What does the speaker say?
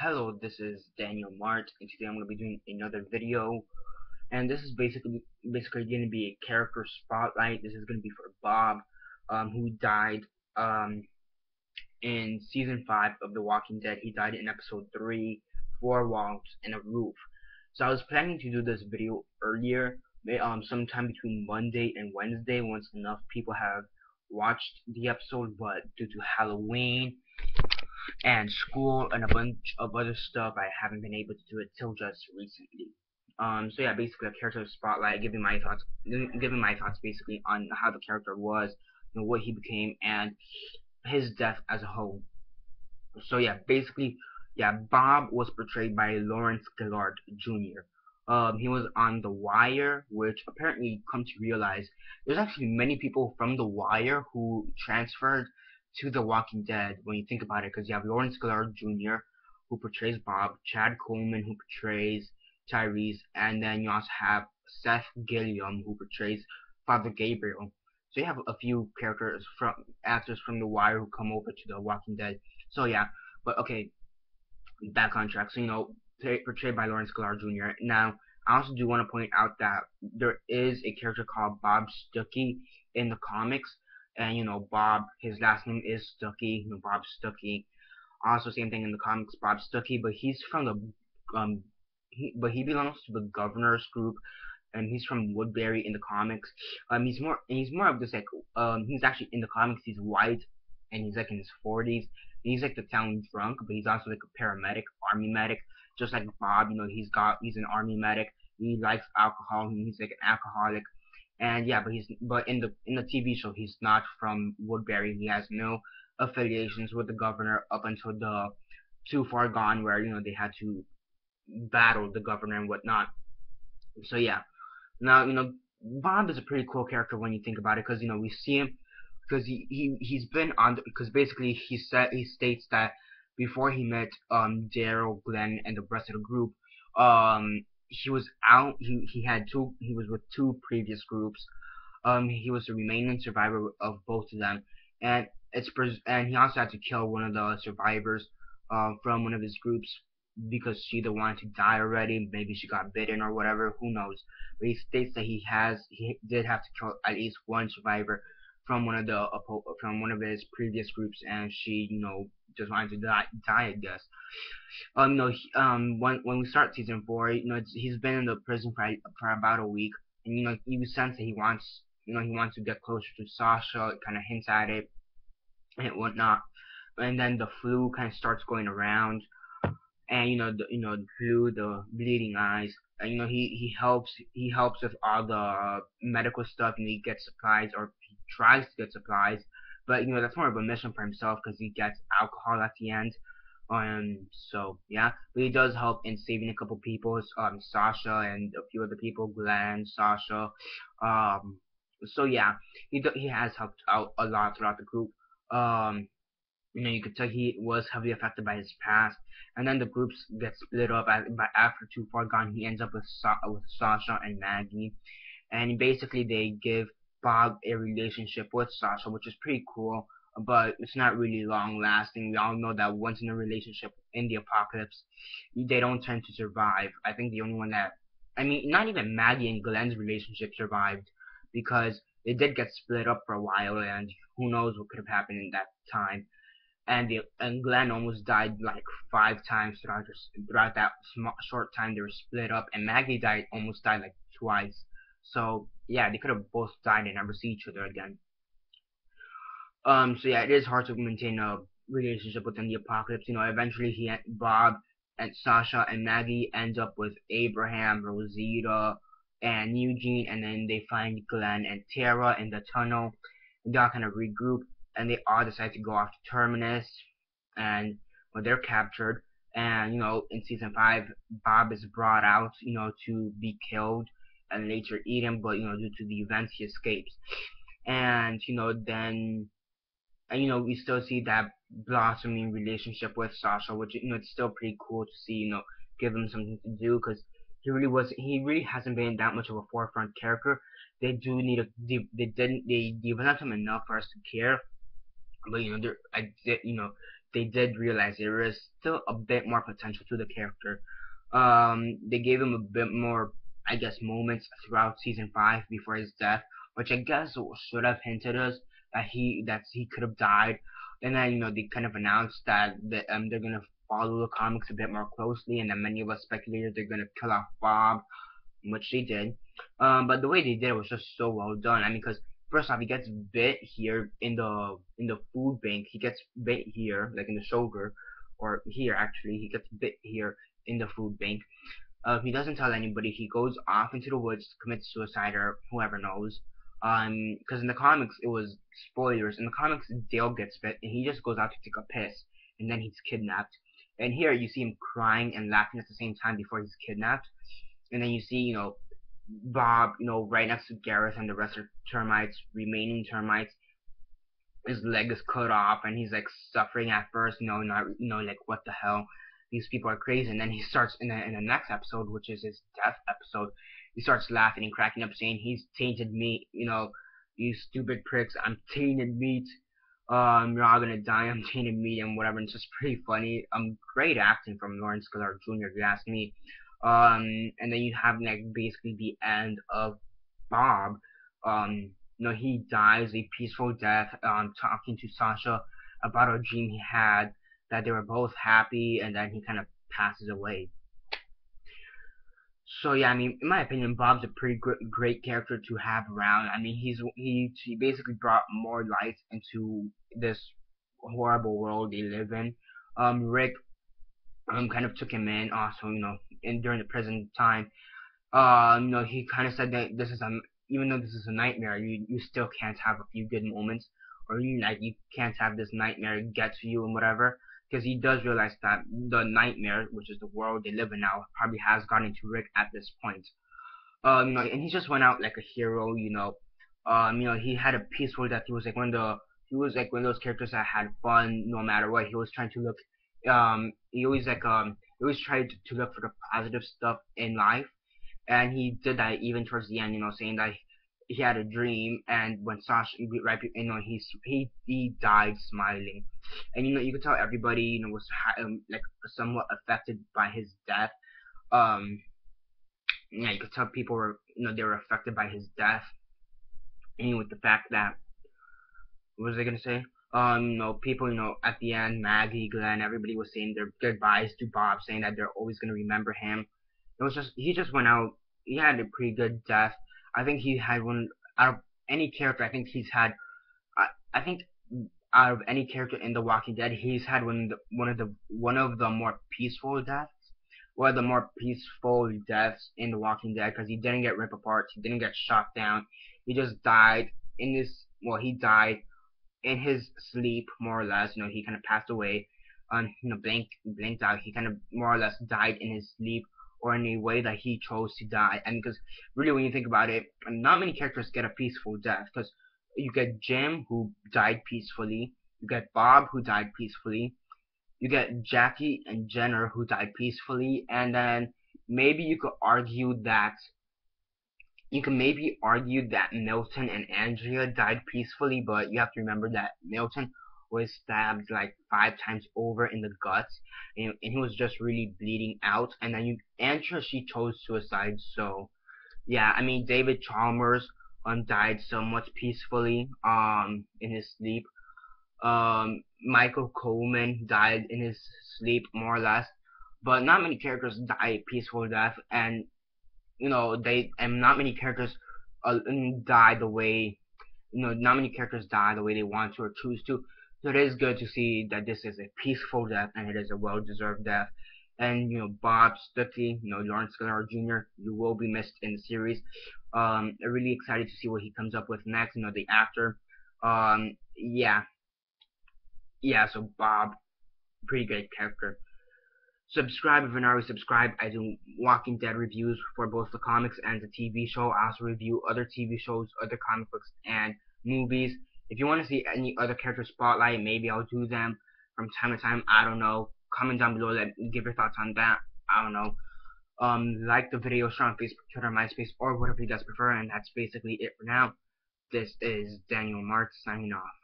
Hello, this is Daniel Mart, and today I'm going to be doing another video. And this is basically going to be a character spotlight. This is going to be for Bob, who died um, in season 5 of The Walking Dead. He died in episode 3, Four Walls and a Roof. So I was planning to do this video earlier, sometime between Monday and Wednesday, once enough people have watched the episode, but due to Halloween and school and a bunch of other stuff, I haven't been able to do it till just recently. So yeah, basically a character spotlight, giving my thoughts basically on how the character was, what he became, and his death as a whole. So yeah, basically, yeah, Bob was portrayed by Lawrence Gillard Jr. He was on The Wire, which apparently come to realize there's actually many people from The Wire who transferred to The Walking Dead when you think about it, because you have Lawrence Gillard Jr. who portrays Bob, Chad Coleman who portrays Tyrese, and then you also have Seth Gilliam who portrays Father Gabriel. So you have a few actors from The Wire who come over to The Walking Dead. So yeah, but okay, back on track. So portrayed by Lawrence Gillard Jr. Now, I also do want to point out that there is a character called Bob Stuckey in the comics, and Bob, his last name is Stuckey. Bob Stuckey. Also, same thing in the comics, Bob Stuckey, but he's from he belongs to the Governor's group, and he's from Woodbury in the comics. He's more of this he's actually in the comics he's white, and he's like in his 40s. He's like the town drunk, but he's also like a paramedic, army medic, just like Bob. He's an army medic. He likes alcohol. He's like an alcoholic, and yeah, but in the TV show he's not from Woodbury. He has no affiliations with the governor up until the Too Far Gone, where they had to battle the governor and whatnot. So yeah, now Bob is a pretty cool character when you think about it, because we see him because he's been on because basically he states that before he met Daryl, Glenn, and the rest of the group, he was out. He was with two previous groups. He was the remaining survivor of both of them, and and he also had to kill one of the survivors from one of his groups because she either wanted to die already, maybe she got bitten or whatever, who knows. But he states that he did have to kill at least one survivor from one of his previous groups, and she just wanted to die, I guess. When we start season 4, he's been in the prison for about a week, and you sense that he wants to get closer to Sasha. It kind of hints at it and whatnot, and then the flu kind of starts going around, and the flu, the bleeding eyes, and he helps with all the medical stuff, and he gets supplies, or he tries to get supplies, but that's more of a mission for himself because he gets alcohol at the end. So yeah, but he does help in saving a couple people, Sasha and a few other people, Glenn, Sasha. So yeah, he has helped out a lot throughout the group. You could tell he was heavily affected by his past, and then the groups get split up. But after Too Far Gone, he ends up with Sasha and Maggie, and basically they give Bob a relationship with Sasha, which is pretty cool, but it's not really long lasting. We all know that once in a relationship in the apocalypse, they don't tend to survive. I think the only one I mean, not even Maggie and Glenn's relationship survived, because they did get split up for a while, and who knows what could have happened in that time. And Glenn almost died like 5 times throughout that short time they were split up, and Maggie almost died like twice. So yeah, they could have both died and never see each other again. So yeah, it is hard to maintain a relationship within the apocalypse. Eventually Bob and Sasha and Maggie end up with Abraham, Rosita, and Eugene, and then they find Glenn and Tara in the tunnel, and they all kind of regroup, and they all decide to go off to Terminus, and they're captured. And in season 5, Bob is brought out, to be killed and later eaten, but due to the events he escapes. And we still see that blossoming relationship with Sasha, which it's still pretty cool to see. Give him something to do, because he really hasn't been that much of a forefront character. They developed him enough for us to care, but they did realize there is still a bit more potential to the character. They gave him a bit more, I guess, moments throughout season 5 before his death, which I guess should have hinted us that he could have died. And then they kind of announced that they're gonna follow the comics a bit more closely, and then many of us speculated they're gonna kill off Bob, which they did. But the way they did it was just so well done. I mean, because first off, he gets bit here in the food bank. He gets bit here, like in the shoulder, or here actually. He gets bit here in the food bank. He doesn't tell anybody. He goes off into the woods to commit suicide, or whoever knows. Because in the comics it was spoilers. In the comics, Dale gets bit, and he just goes out to take a piss, and then he's kidnapped. And here you see him crying and laughing at the same time before he's kidnapped. And then you see, Bob, right next to Gareth and the rest of termites, remaining termites. His leg is cut off, and he's like suffering at first, not, like what the hell, these people are crazy. And then he starts in the next episode, which is his death episode. He starts laughing and cracking up, saying he's tainted meat. You stupid pricks, I'm tainted meat. You're all gonna die. I'm tainted meat and whatever. And it's just pretty funny. Great acting from Lawrence Goddard Jr. if you ask me. And then you have like basically the end of Bob. He dies a peaceful death. Talking to Sasha about a dream he had that they were both happy, and then he kind of passes away. So yeah, I mean, in my opinion, Bob's a pretty great character to have around. I mean, he basically brought more light into this horrible world they live in. Rick kind of took him in also, during the present time. He kind of said that this is even though this is a nightmare, you still can't have a few good moments, or you can't have this nightmare get to you and whatever. Because he does realize that the nightmare, which is the world they live in now, probably has gotten to Rick at this point. And he just went out like a hero. He had a peaceful death. He was like one of those characters that had fun no matter what. He was trying to look. He always tried to look for the positive stuff in life, and he did that even towards the end. Saying that he had a dream, and when Sasha, he died smiling, and you could tell everybody was like somewhat affected by his death. You could tell people were they were affected by his death, and with the fact that, what was I gonna say? People, at the end, Maggie, Glenn, everybody was saying their goodbyes to Bob, saying that they're always gonna remember him. He just went out. He had a pretty good death. I think he had one out of any character. I think he's had. I think out of any character in The Walking Dead, he's had one of the more peaceful deaths. One of the more peaceful deaths in The Walking Dead, because he didn't get ripped apart. He didn't get shot down. He just died in this. Well, he died in his sleep, more or less. He kind of passed away. Blinked out. He kind of more or less died in his sleep, or in a way that he chose to die. And because really, when you think about it, not many characters get a peaceful death. Because you get Jim, who died peacefully. You get Bob, who died peacefully. You get Jackie and Jenner, who died peacefully. And then maybe you could argue that Milton and Andrea died peacefully, but you have to remember that Milton was stabbed like 5 times over in the guts, and he was just really bleeding out. And then Andrea, she chose suicide. So yeah, I mean, David Chalmers died somewhat peacefully in his sleep. Michael Coleman died in his sleep, more or less, but not many characters die a peaceful death. And not many characters die the way not many characters die the way they want to or choose to. So it is good to see that this is a peaceful death, and it is a well-deserved death. And Bob Stuckey, Lawrence Goddard Jr., you will be missed in the series. I'm really excited to see what he comes up with next. The actor. Yeah. So Bob, pretty great character. Subscribe if you're not already subscribed. I do Walking Dead reviews for both the comics and the TV show. I also review other TV shows, other comic books, and movies. If you want to see any other character spotlight, maybe I'll do them from time to time. I don't know. Comment down below. Give your thoughts on that. I don't know. Like the video, share on Facebook, Twitter, MySpace, or whatever you guys prefer. And that's basically it for now. This is Daniel Martz signing off.